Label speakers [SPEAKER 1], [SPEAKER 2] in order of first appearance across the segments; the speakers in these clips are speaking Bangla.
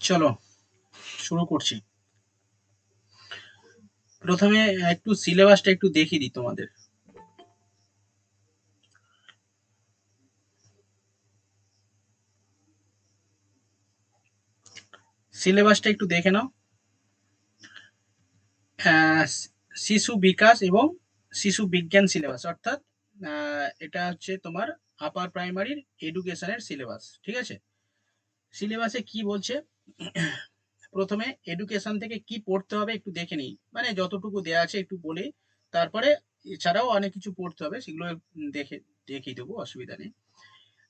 [SPEAKER 1] চলো শুরু করছি। প্রথমে একটু সিলেবাসটা একটু দেখিয়ে দিই তোমাদের। সিলেবাসটা একটু দেখে নাও। শিশু বিকাশ এবং শিশু বিজ্ঞান সিলেবাস, অর্থাৎ এটা হচ্ছে তোমার আপার প্রাইমারির এডুকেশনের সিলেবাস। ঠিক আছে, সিলেবাসে কি বলছে প্রথমে এডুকেশন থেকে কি পড়তে হবে একটু দেখে নিই, মানে যতটুকু দেয়া আছে একটু বলে, তারপরে এছাড়াও অনেক কিছু পড়তে হবে, সেগুলো দেখে দেখিয়ে দেবো, অসুবিধা নেই।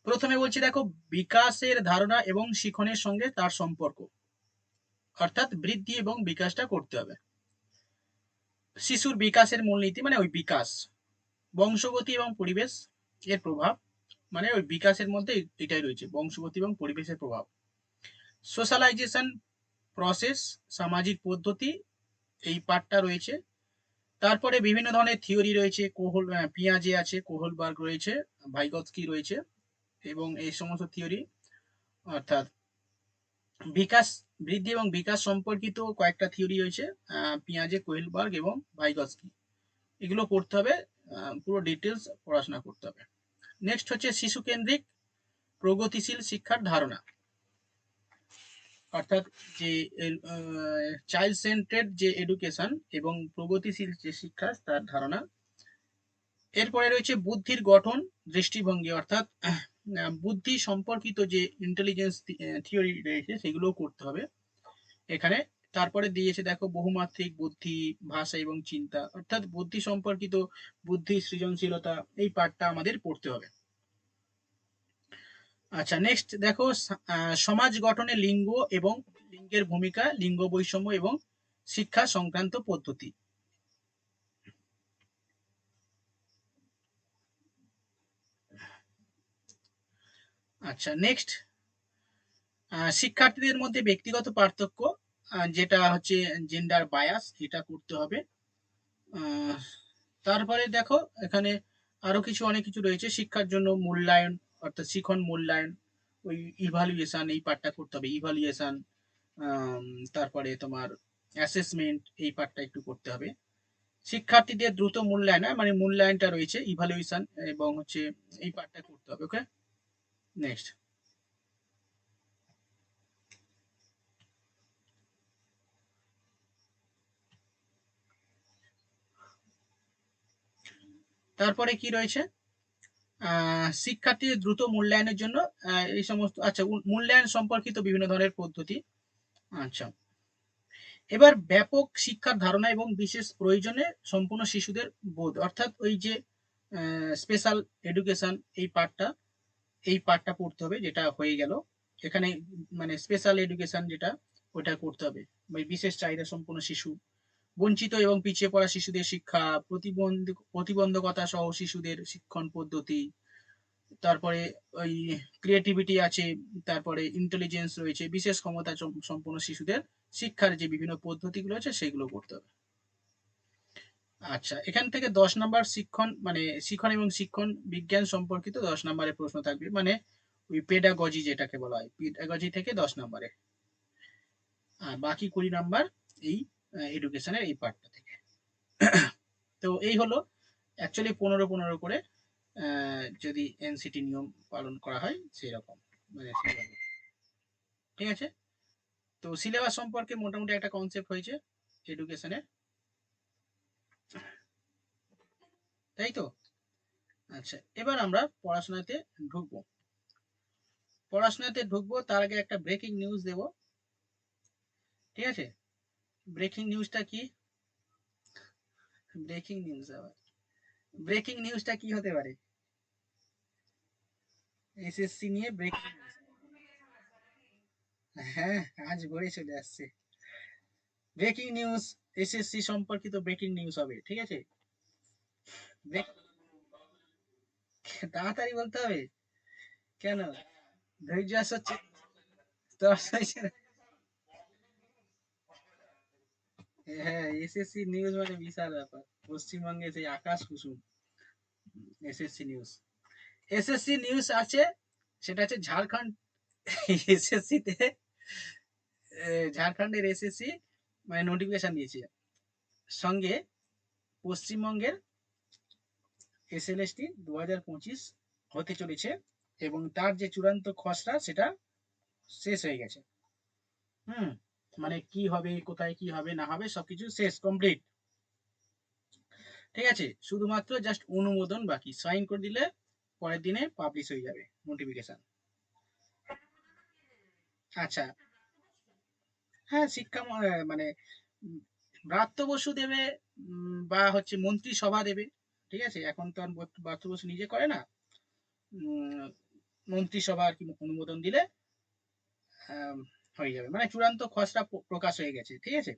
[SPEAKER 1] প্রথমে বলছি দেখো, বিকাশের ধারণা এবং শিখনের সঙ্গে তার সম্পর্ক, অর্থাৎ বৃদ্ধি এবং বিকাশটা করতে হবে। শিশুর বিকাশের মূলনীতি মানে ওই বিকাশ, বংশগতি এবং পরিবেশ এর প্রভাব, মানে ওই বিকাশের মধ্যে এটাই রয়েছে, বংশগতি এবং পরিবেশের প্রভাব। সোশ্যালাইজেশন প্রসেস, সামাজিক পদ্ধতি, এই পার্টটা রয়েছে। তারপরে বিভিন্ন ধরনের থিওরি রয়েছে, পিয়াজে আছে, কোহলবার্গ রয়েছে, ভাইগৎস্কি রয়েছে, এবং এই সমস্ত থিওরি, অর্থাৎ বিকাশ, বৃদ্ধি এবং বিকাশ সম্পর্কিত কয়েকটা থিওরি রয়েছে, পিয়াজে, কোহেলবার্গ এবং ভাইগস্কি। এগুলো পড়তে হবে, পুরো ডিটেলস পড়াশোনা করতে হবে। নেক্সট হচ্ছে শিশু কেন্দ্রিক প্রগতিশীল শিক্ষার ধারণা, অর্থাৎ যে চাইল্ড সেন্টার্ড যে এডুকেশন এবং প্রগতিশীল যে শিক্ষা তার ধারণা। এরপরে রয়েছে বুদ্ধির গঠন দৃষ্টিভঙ্গি, অর্থাৎ বুদ্ধি সম্পর্কিত যে ইন্টেলিজেন্স থিওরি রয়েছে সেগুলোও করতে হবে এখানে। তারপরে দিয়েছে দেখো বহুমাত্রিক বুদ্ধি, ভাষা এবং চিন্তা, অর্থাৎ বুদ্ধি সম্পর্কিত, বুদ্ধি, সৃজনশীলতা, এই পার্টটা আমাদের পড়তে হবে। আচ্ছা, নেক্সট দেখো, সমাজ গঠনে লিঙ্গ এবং লিঙ্গের ভূমিকা, লিঙ্গ বৈষম্য এবং শিক্ষা সংক্রান্ত পদ্ধতি। আচ্ছা, নেক্সট শিক্ষার্থীদের মধ্যে ব্যক্তিগত পার্থক্য, যেটা হচ্ছে জেন্ডার বায়াস, এটা করতে হবে। তারপরে দেখো এখানে আরো কিছু অনেক কিছু রয়েছে, শিক্ষার জন্য মূল্যায়ন, অর্থাৎ শিখন মূল্যায়ন, ওই ইভালুয়েশন, এই পার্টটা করতে হবে, ইভালুয়েশন। তারপরে তোমার অ্যাসেসমেন্ট, এই পার্টটা একটু করতে হবে। শিক্ষার্থীদের দ্রুত মূল্যায়ন, মানে মূল্যায়নটা রয়েছে, ইভালুয়েশন এবং হচ্ছে এই পার্টটা করতে হবে। ওকে, নেক্সট। তারপরে কি রয়েছে, শিক্ষার্থীদের দ্রুত মূল্যায়নের জন্য এই সমস্ত, আচ্ছা, মূল্যায়ন সম্পর্কিত বিভিন্ন ধরনের পদ্ধতি। আচ্ছা, এবার ব্যাপক শিক্ষার ধারণা এবং বিশেষ প্রয়োজনে সম্পূর্ণ শিশুদের বোধ, অর্থাৎ ওই যে স্পেশাল এডুকেশন, এই পার্টটা পড়তে হবে, যেটা হয়ে গেল এখানে, মানে স্পেশাল এডুকেশন যেটা, ওটা করতে হবে। বিশেষ চাহিদা সম্পন্ন শিশু, বঞ্চিত এবং পিছিয়ে পড়া শিশুদের শিক্ষা, প্রতিবন্ধকতা সহ শিশুদের শিক্ষণ পদ্ধতি, তারপরে ওই ক্রিয়েটিভিটি আছে, তারপরে ইন্টেলিজেন্স রয়েছে, বিশেষ ক্ষমতা সম্পন্ন শিশুদের শিক্ষার যে বিভিন্ন পদ্ধতিগুলো আছে সেগুলো করতে হবে। আচ্ছা, এখান থেকে 10 নম্বর শিক্ষণ, মানে শিক্ষণ এবং শিক্ষণ বিজ্ঞান সম্পর্কিত 10 নম্বরের প্রশ্ন থাকবে, মানে ওই পেডাগজি যেটাকে বলা হয়, পেডাগজি থেকে 10 নম্বরে, আর বাকি 20 নম্বর এই এডুকেশনের এই পার্টটা থেকে। তো এই হলো অ্যাকচুয়ালি 15-15 করে, যদি এনসিটি নিয়ম পালন করা হয় সেই রকম, মানে সেইভাবে। ঠিক আছে, তো সিলেবাস সম্পর্কে মোটামুটি একটা কনসেপ্ট হয়েছে এডুকেশনের, তাই তো। আচ্ছা, এবার আমরা ঢুকবো পড়াশোনাতে ঢুকবো, তার আগে একটা ব্রেকিং নিউজ দেব। ঠিক আছে, ব্রেকিং নিউজটা কি? ব্রেকিং নিউজ আবার, ব্রেকিং নিউজটা কি হতে পারে? এসএসসি নিয়ে ব্রেকিং নিউজ। হ্যাঁ, আজ ভোরে চলে আসছে ব্রেকিং নিউজ, এসএসসি সম্পর্কিত ব্রেকিং নিউজ হবে। ঠিক আছে, তাড়াতাড়ি বলতে হবে, কেন? ধৈর্য হচ্ছে না? হ্যাঁ, এসএসসি নিউজ মানে বিশাল ব্যাপার, পশ্চিমবঙ্গে সেই আকাশ কুসুম। এসএসসি নিউজ, এসএসসি নিউজ আছে, সেটা হচ্ছে ঝাড়খণ্ড এসএসসি তে ঝাড়খণ্ডের এসএসসি মানে নোটিফিকেশন দিয়েছে, সঙ্গে পশ্চিমবঙ্গের এসএলএসটি 2025 হতে চলেছে, এবং তার যে চূড়ান্ত খসড়া সেটা শেষ হয়ে গেছে। হুম, মানে কি হবে, কোথায় কি হবে না হবে সবকিছু শেষ কমপ্লিট। ঠিক আছে, শুধুমাত্র জাস্ট অনুমোদন বাকি, সাইন করে দিলে পরের দিনে পাবলিশ হয়ে যাবে নোটিফিকেশন। আচ্ছা, হ্যাঁ শিক্ষা মানে ব্রাত্য বসু দেবে, বা হচ্ছে মন্ত্রিসভা দেবে। ঠিক আছে, এখন তো আর ব্রাত্য বসু নিজে করে না, উম, মন্ত্রিসভা আর কি অনুমোদন দিলে আম, হয়ে যাবে, মানে চূড়ান্ত খসড়া প্রকাশ হয়ে গেছে। ঠিক আছে,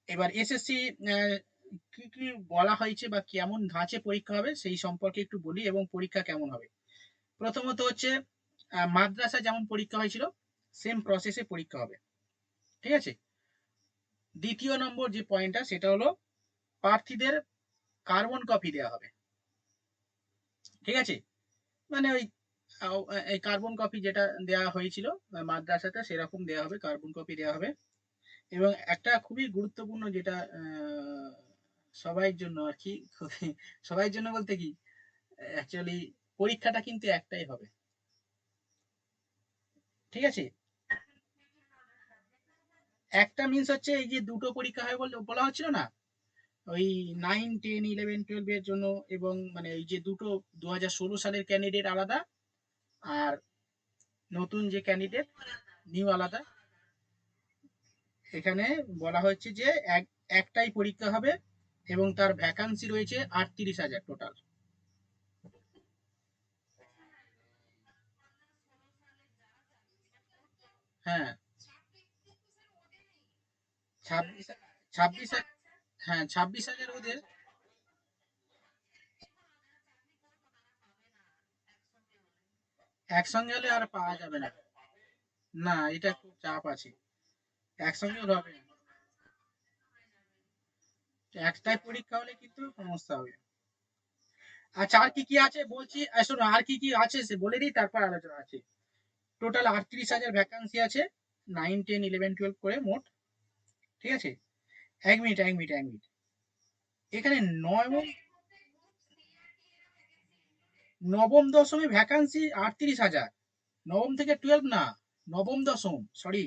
[SPEAKER 1] এবার এসএসসি কি কি বলা হয়েছে বা কেমন ধাঁচে পরীক্ষা হবে সেই সম্পর্কে একটু বলি, এবং পরীক্ষা কেমন হবে। প্রথমত হচ্ছে মাদ্রাসা যেমন পরীক্ষা হয়েছিল সেম প্রসেসে পরীক্ষা হবে। ঠিক আছে, দ্বিতীয় নম্বর যে পয়েন্টটা সেটা হলো প্রার্থীদের কার্বন কপি দেওয়া হবে। ঠিক আছে, মানে ওই এই কার্বন কপি যেটা দেওয়া হয়েছিল মাদ্রাসাতে সেরকম দেওয়া হবে, কার্বন কপি দেওয়া হবে। এবং একটা খুবই গুরুত্বপূর্ণ যেটা সবাই জন্য আর কি, সবাই জন্য বলতে কি, অ্যাকচুয়ালি পরীক্ষাটা কিন্তু একটাই হবে। ঠিক আছে, একটা মিন্স হচ্ছে এই যে দুটো পরীক্ষা হয় বলে বলা হচ্ছিল না, ওই 9, 10, 11, 12 এর জন্য, এবং মানে এই যে দুটো 2016 সালের ক্যান্ডিডেট আলাদা, আর নতুন যে ক্যান্ডিডেট নিউ আলাদা। এখানে বলা হচ্ছে যে একটাই পরীক্ষা হবে, এবং তার ভ্যাকান্সি রয়েছে 38,000 টোটাল। হ্যাঁ, 26, 26, হ্যাঁ 26,000 ওদের। একসঙ্গে হলে আর পাওয়া যাবে না, না এটা খুব চাপ আছে, একসঙ্গে হবে না। একটাই পরীক্ষা হলে কিন্তু সমস্যা হবে। আচ্ছা, আর কি কি আছে বলছি, শোনো আর কি কি আছে সে বলে দিই, তারপর আলোচনা আছে। টোটাল 38,000 ভ্যাকান্সি আছে, 9, 10, 11, 12 করে মোট। ঠিক আছে, 1 মিনিট, এখানে নবম, নবম দশমে ভ্যাকান্সি 38,000, নবম থেকে 12 না, নবম দশম সরি,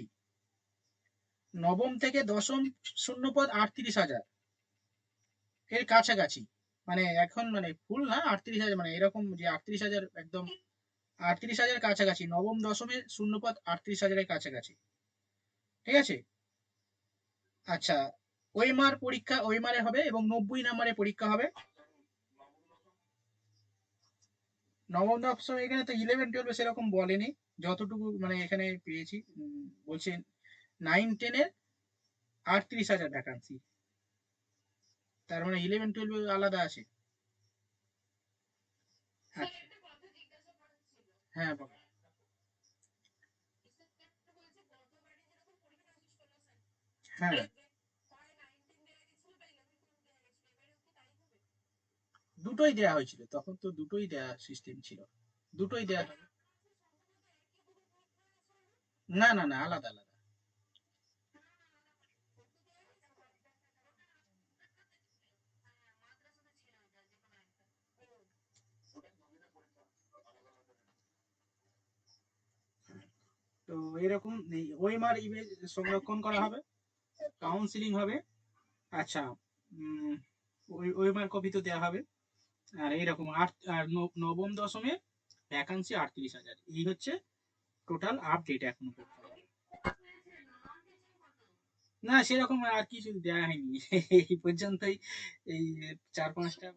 [SPEAKER 1] নবম থেকে দশম শূন্যপদ 38,000 এর কাছাকাছি। মানে এখন মানে ফুল না, 38,000 মানে এরকম যে 38,000 একদম 38,000 কাছাকাছি, নবম দশমে শূন্যপদ 38,000 এর কাছাকাছি। ঠিক আছে, আচ্ছা, ওএমআর পরীক্ষা ওএমআর হবে, এবং 90 নম্বরের পরীক্ষা হবে। নবম দশম এখানে তো 11, 12 সেরকম বলেনি, যতটুকু মানে এখানে পেয়েছি, বলছেন 9, 10-এর 38,000 ভ্যাকান্সি, তার মানে 11, 12 আলাদা আছে। আচ্ছা, হ্যাঁ বলো। হ্যাঁ, দুটোই দেয়া হয়েছিল, তখন তো দুটোই দেয়া সিস্টেম ছিল, দুটোই দেয়া হবে। না, আলাদা আলাদা। তো এরকম ওএমআর ইমেজ সংরক্ষণ করা হবে, কাউন্সিলিং হবে। আচ্ছা, উম, ওই ওএমআর কপি তো দেওয়া হবে। আর এইরকম আট আর নবম দশমে ভ্যাকান্সি 38,000, এই হচ্ছে টোটাল আপডেট এখনো পর্যন্ত। না সেরকম আর কিছু দেওয়া হয়নি, এই পর্যন্তই, এই 4-5টা।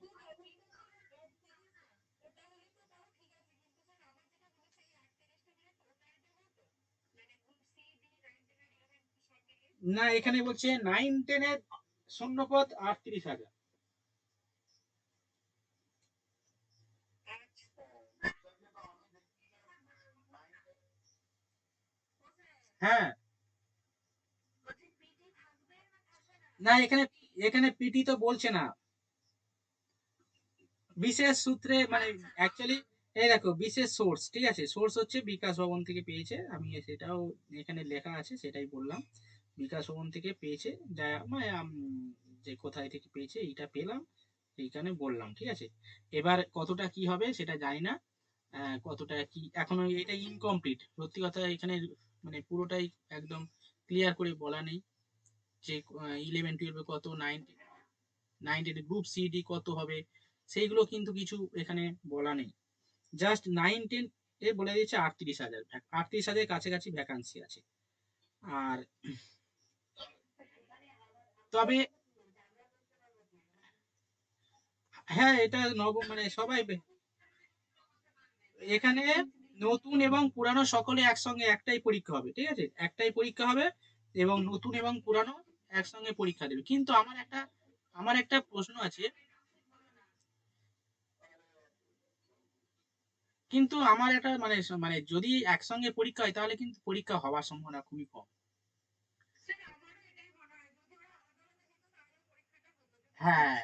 [SPEAKER 1] না এখানে বলছে 9, 10-এর শূন্যপদ 38,000। হ্যাঁ, না এখানে, এখানে পিটি তো বলছে না, বিশেষ সূত্রে মানে অ্যাকচুয়ালি এই দেখো বিশেষ সোর্স, ঠিক আছে, সোর্স হচ্ছে বিকাশ ভবন থেকে পেয়েছে, আমি সেটাও এখানে লেখা আছে সেটাই বললাম। বিকাশ ভবন থেকে পেয়েছে, যা মানে যে কোথায় থেকে পেয়েছে এইটা পেলাম, এইখানে বললাম, ঠিক আছে। এবার কতটা কি হবে সেটা জানি না, কতটা কি এখনো এটা ইনকমপ্লিট, সত্যি কথা এখানে মানে পুরোটাই একদম ক্লিয়ার করে বলা নেই যে 11 12 কত, 9 10 গ্রুপ সিডি কত হবে, সেইগুলো কিন্তু কিছু এখানে বলা নেই। জাস্ট 9 10 এ বলে দিয়েছে 38,000, 38,000 কাছাকাছি ভ্যাকান্সি আছে। আর তবে হ্যাঁ, এটা নব মানে সবাই এখানে নতুন এবং পুরানো সকলে একসঙ্গে একটাই পরীক্ষা হবে, ঠিক আছে, একটাই পরীক্ষা হবে, এবং নতুন এবং পুরানো একসঙ্গে পরীক্ষা দেবে। কিন্তু আমার একটা প্রশ্ন আছে, কিন্তু আমার একটা মানে মানে যদি একসঙ্গে পরীক্ষা হয় তাহলে কিন্তু পরীক্ষা হওয়ার সম্ভাবনা খুবই কম। হ্যাঁ,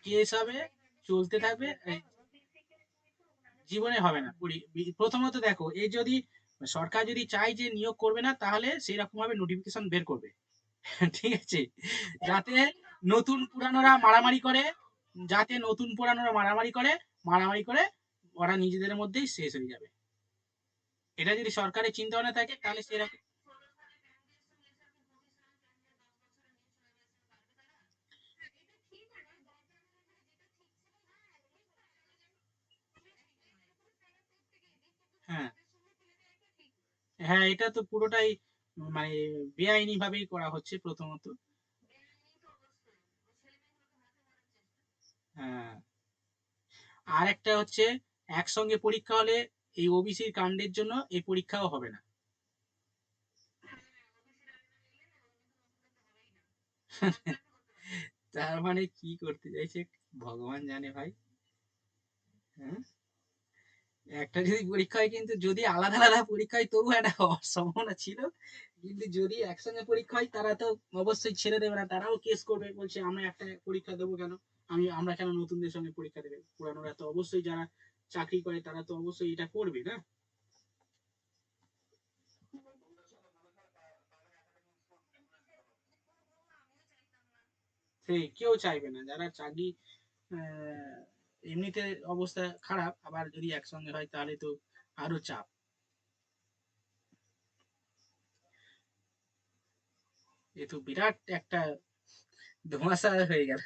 [SPEAKER 1] কেস হবে, চলতে থাকবে, জীবনে হবে না। প্রথমত দেখো, এই যদি সরকার যদি চায় যে নিয়োগ করবে না, তাহলে সেই রকম ভাবে নোটিফিকেশন বের করবে। ঠিক আছে, যাতে নতুন পুরানোরা মারামারি করে, যাতে নতুন পুরানোরা মারামারি করে, মারামারি করে ওরা নিজেদের মধ্যেই শেষ হয়ে যাবে। এটা যদি সরকারের চিন্তা ভাবনা থাকে তাহলে সেরকম। হ্যাঁ, হ্যাঁ, এটা তো পুরোটাই মানে বেআইনি ভাবেই করা হচ্ছে প্রথমত। হ্যাঁ, আর একটা হচ্ছে একসঙ্গে পরীক্ষা হলে এই ওবিসির কাণ্ডের জন্য এই পরীক্ষাও হবে না। তার মানে কি করতে চাইছে ভগবান জানে ভাই। হ্যাঁ, একটা যদি পরীক্ষা হয়, কিন্তু যদি আলাদা আলাদা পরীক্ষা হয় তবু একটা হওয়ার সম্ভাবনা ছিল, কিন্তু যদি একসঙ্গে পরীক্ষা হয় তারা তো অবশ্যই ছেড়ে দেবে না, তারাও কেস করবে, বলছে আমরা একটা পরীক্ষা দেবো কেন, আমরা কেন নতুনদের সঙ্গে পরীক্ষা দেবে, পুরানোরা তো অবশ্যই যারা চাকরি করে তারা তো অবশ্যই এটা করবে না। সেই কেউ চাইবে না, যারা চাকরি আহ, এমনিতে অবস্থা খারাপ, আবার যদি একসঙ্গে হয় তাহলে তো আরো চাপ। এ তো বিরাট একটা ধোঁয়াশা হয়ে গেল।